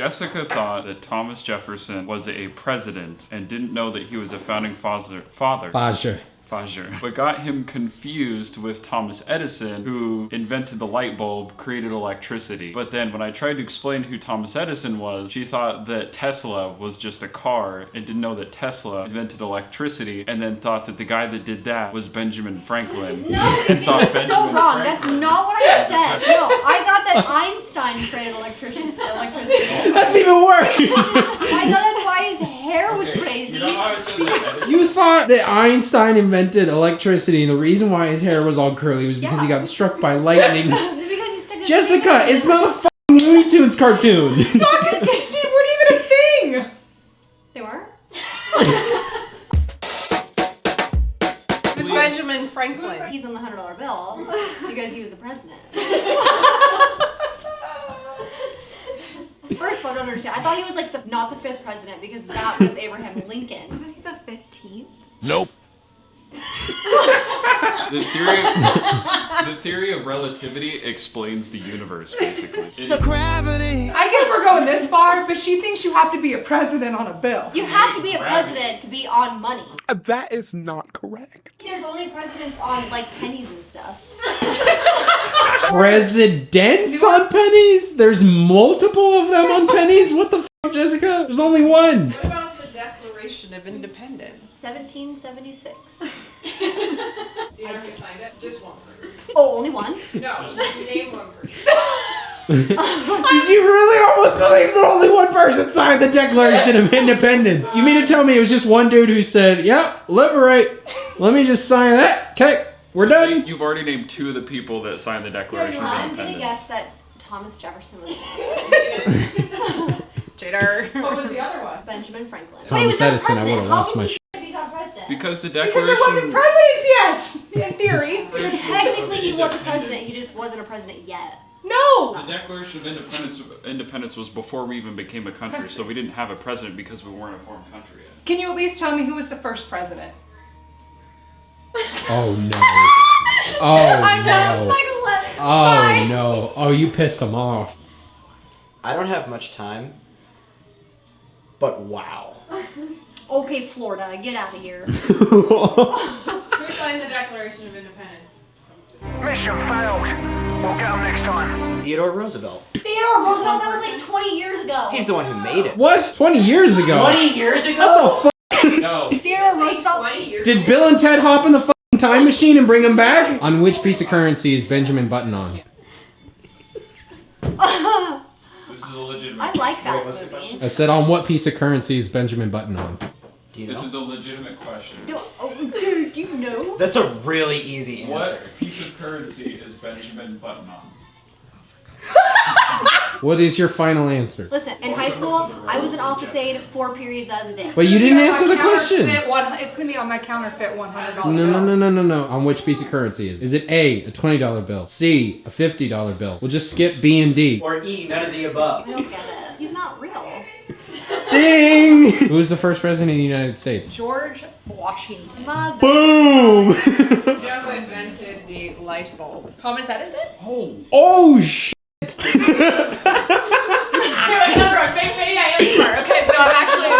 Jessica thought that Thomas Jefferson was a president and didn't know that he was a founding father. But got him confused with Thomas Edison, who invented the light bulb, created electricity. But then when I tried to explain who Thomas Edison was, she thought that Tesla was just a car and didn't know that Tesla invented electricity, and then thought that the guy that did that was Benjamin Franklin. No, that's so wrong. That's not what I said. No, I thought that Einstein created electricity. That's even worse. I thought that's why his hair was crazy. You know how I said that? You thought that Einstein invented electricity, and the reason why his hair was all curly was because he got struck by lightning. Because he stuck his Jessica, finger in it's not a fucking Looney Tunes cartoon. Soccer skates weren't even a thing. They were? Who's Benjamin Franklin? He's on the $100 bill because he was a president. First of all, I don't understand. I thought he was like not the 5th president because that was Abraham Lincoln. Wasn't he the 15th? Nope. The theory of relativity explains the universe, basically. Gravity. I guess we're going this far, but she thinks you have to be a president on a bill. You have to be a president to be on money. That is not correct. There's only presidents on like pennies and stuff. Presidents on pennies? There's multiple of them on pennies? What the fuck, Jessica? There's only one. What about the Declaration of Independence? 1776. Do you already signed it? Just one person. Oh, only one? No, name one person. Did you really almost believe that only one person signed the Declaration of Independence? You mean to tell me it was just one dude who said, yep, liberate. Let me just sign that. Okay, we're done. You've already named 2 of the people that signed the Declaration of I'm gonna Independence. guess that Thomas Jefferson was Jitter. What was the other one? Benjamin Franklin. Thomas not Edison, I president. would've lost How my can he be not president? Because the Because there wasn't Declaration... presidents yet, in theory. So technically he was a president, he just wasn't a president yet. No. The Declaration of Independence was before we even became a country, so we didn't have a president because we weren't a formed country yet. Can you at least tell me who was the first president? Oh no. Oh no. Oh no. Oh, you pissed him off. I don't have much time, but wow. Okay, Florida, get out of here. Who signed the Declaration of Independence? Mission failed. We'll get them next time. Theodore Roosevelt. Theodore Roosevelt, that was like 20 years ago. He's the one who made it. What? 20 years ago? 20 years ago? What the fuck? No. Theodore Roosevelt. Did Bill and Ted hop in the fucking time machine and bring him back? On which piece of currency is Benjamin Button on? This is a legitimate... I like that Wait, what's the movie. question? I said, on what piece of currency is Benjamin Button on? Do you This know? is a legitimate question. Do you know? That's a really easy answer. What piece of currency is Benjamin Button on? What is your final answer? Listen, in high school, I was an office aide 4 periods out of the day. But you didn't answer the question. It's gonna be on my counterfeit $100 bill. No. On which piece of currency is it? Is it A, a $20 bill? C, a $50 bill? We'll just skip B and D. Or E, none of the above. I don't get it. He's not real. Ding! Who's the first president of the United States? George Washington. Mother. Boom! You know who invented the light bulb? Thomas Edison? Oh, shit! Maybe I am smart. Okay, no, I'm actually.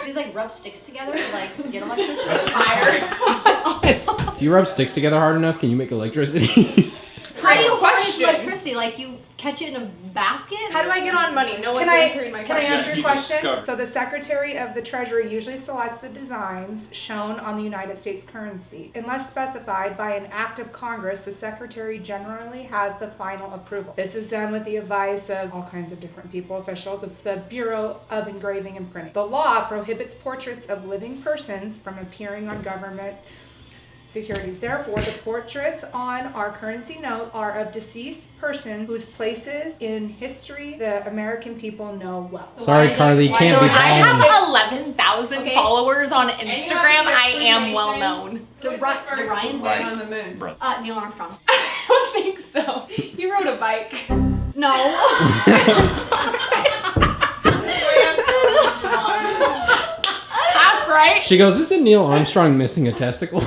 We like rub sticks together to like get electricity. That's fire. If you rub sticks together hard enough, can you make electricity? How do you harness Question. electricity? Like you catch it in a basket? How do I get on money? No one's Can I answering my question. answer your He question? discovered- So the Secretary of the Treasury usually selects the designs shown on the United States currency. Unless specified by an act of Congress, the Secretary generally has the final approval. This is done with the advice of all kinds of different people, officials. It's the Bureau of Engraving and Printing. The law prohibits portraits of living persons from appearing on government securities. Therefore, the portraits on our currency note are of deceased persons whose places in history the American people know well. Sorry, Carly, you can't be I calling. have 11,000 Okay. followers on And you Instagram. have to I get am Freemason. well known. The Ryan man White. on the moon. Neil Armstrong. I don't think so. He rode a bike. No. Half right, right? She goes, "Isn't Neil Armstrong missing a testicle?"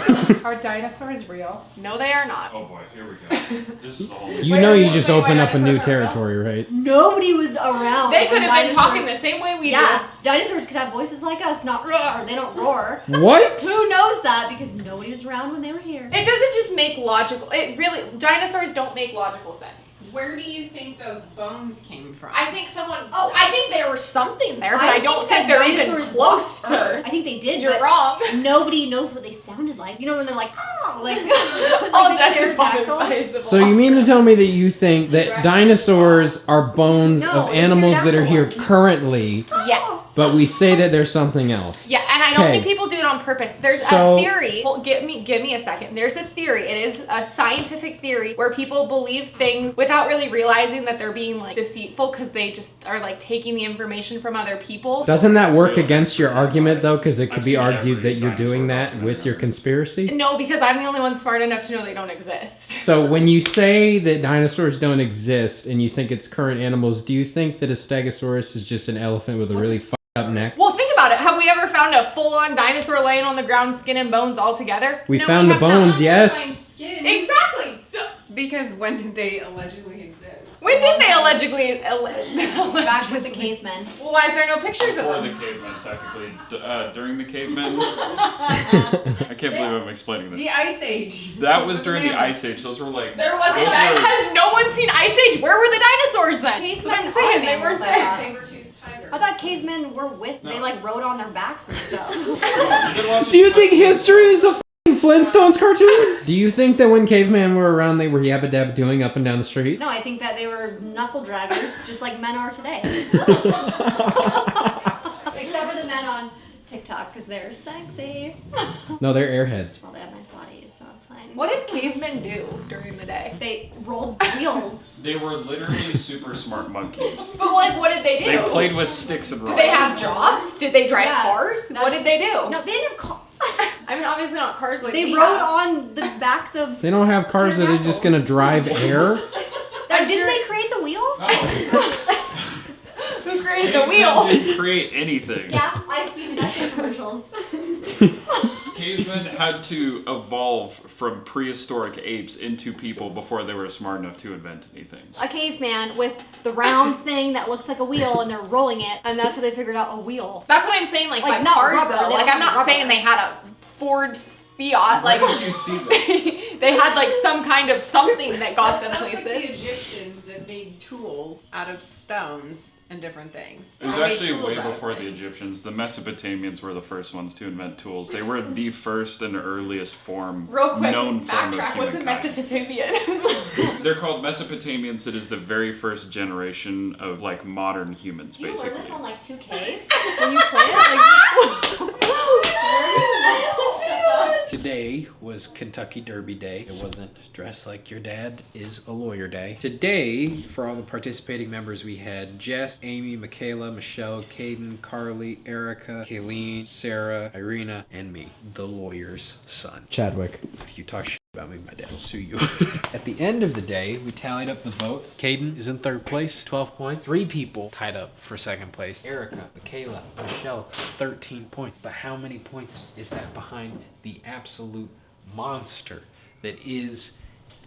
Are dinosaurs real? No, they are not. Oh boy, here we go. This is all. You Wait, know, you wait, just wait, opened wait, up a wait, new wait, territory, right? Nobody was around. They could when have been talking dinosaurs- the same way we Yeah, dinosaurs could have voices like us, not roar. They don't roar. What? Who knows that? Because nobody was around when they were here. do. It doesn't just make logical. It really dinosaurs don't make logical sense. Where do you think those bones came from? I think someone. Oh, I think there was something there, but I don't that think they're even dinosaurs close walked to. Earth. I think they did. You're but wrong. Nobody knows what they sounded like. You know when they're like, oh, like All the just as pterodactyls? So you mean to tell me that you think that dinosaurs are bones No, of the animals that are here pterodactyl currently, Yes. but we say that there's something else? Yeah, and I don't Okay. think people do it on purpose. There's So- a theory. Hold, give me a second. There's a theory. It is a scientific theory where people believe things without really realizing that they're being like deceitful because they just are like taking the information from other people. Doesn't that work against your argument though? Because it could I've be seen argued every that you're doing dinosaur that with your conspiracy. No, because I'm the only one smart enough to know they don't exist. So when you say that dinosaurs don't exist and you think it's current animals, do you think that a Stegosaurus is just an elephant with a really fucked up neck? Well, think about it. Have we ever found a full-on dinosaur laying on the ground, skin and bones all together? We No, found the have not. bones, yes. Skin. Exactly. So Because when did they allegedly exist? when did they allegedly? Back with the cavemen. Well, why is there no pictures of Before the them? cavemen, technically. During the cavemen. I can't believe I'm explaining this. The Ice Age. That was during the Ice Age. Those were like. There wasn't. those That, were- has no one seen Ice Age? Where were the dinosaurs then? That's what I'm Cavemen saying. are They were mammals, I there. thought. Saber-toothed tiger. I thought cavemen were with. They No. like rode on their backs and stuff. You've been watching Do you think history is a f***ing Flintstones cartoon? Do you think that when cavemen were around, they were yabba dabba doing up and down the street? No, I think that they were knuckle draggers, just like men are today. Except for the men on TikTok, because they're sexy. No, they're airheads. Well, they have nice bodies, so it's fine. What did cavemen do during the day? They rolled wheels. They were literally super smart monkeys. But like, what did they do? They played with sticks and Did rocks. they have jobs? Did they drive Yeah, cars? What that's- did they do? No, they didn't have cars. I mean, obviously not cars like They we rode have. on the backs of. They don't have cars that are just gonna drive air. Didn't they create the wheel? No. Who created the Cavemen wheel? didn't create anything. Yeah, I've seen Nike commercials. Cavemen had to evolve from prehistoric apes into people before they were smart enough to invent anything. A caveman with the round thing that looks like a wheel, and they're rolling it, and that's how they figured out a wheel. That's what I'm saying. Like Like, by not cars rubber, though. they Like don't I'm not have saying rubber. they had a Ford Fiat. Like Where did you see this? they had like some kind of something that got them That's like the places. Egyptians that made tools out of stones and different things. It was They made actually tools way out of before the things. Egyptians. The Mesopotamians were the first ones to invent tools. They were the first and earliest form, Real quick, known form of backtrack. What's a humankind. Mesopotamian? They're called Mesopotamians. It is the very first generation of like modern humans, Do you learn basically. this on like 2K when you play it? Like, Today was Kentucky Derby Day. It wasn't Dress Like Your Dad is a Lawyer Day. Today, for all the participating members, we had Jess, Amy, Michaela, Michelle, Caden, Carly, Erica, Kayleen, Sarah, Irina, and me, the lawyer's son. Chadwick. If you talk shit about me, my dad will sue you. At the end of the day, we tallied up the votes. Caden is in third place, 12 points. 3 people tied up for second place. Erica, Michaela, Michelle, 13 points. But how many points is that behind the absolute monster that is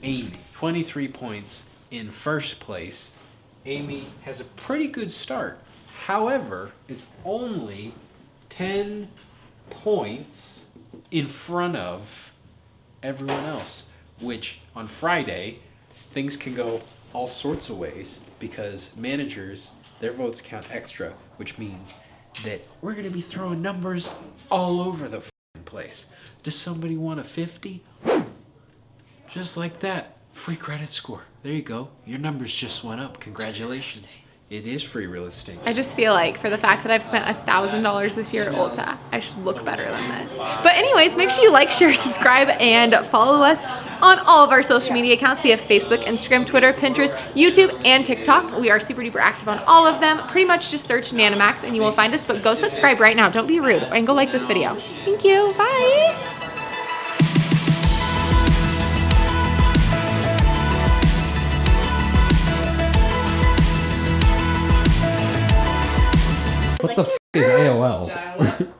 Amy? 23 points in first place. Amy has a pretty good start. However, it's only 10 points in front of everyone else, which on Friday, things can go all sorts of ways because managers, their votes count extra, which means that we're going to be throwing numbers all over the place. Does somebody want a 50? Just like that. Free credit score. There you go. Your numbers just went up. Congratulations. It is free real estate. I just feel like for the fact that I've spent $1,000 this year at Ulta, I should look better than this. But anyways, make sure you like, share, subscribe, and follow us on all of our social media accounts. We have Facebook, Instagram, Twitter, Pinterest, YouTube, and TikTok. We are super duper active on all of them. Pretty much just search Nanamax and you will find us, but go subscribe right now. Don't be rude, and go like this video. Thank you, bye. What the f is AOL? Dial-up.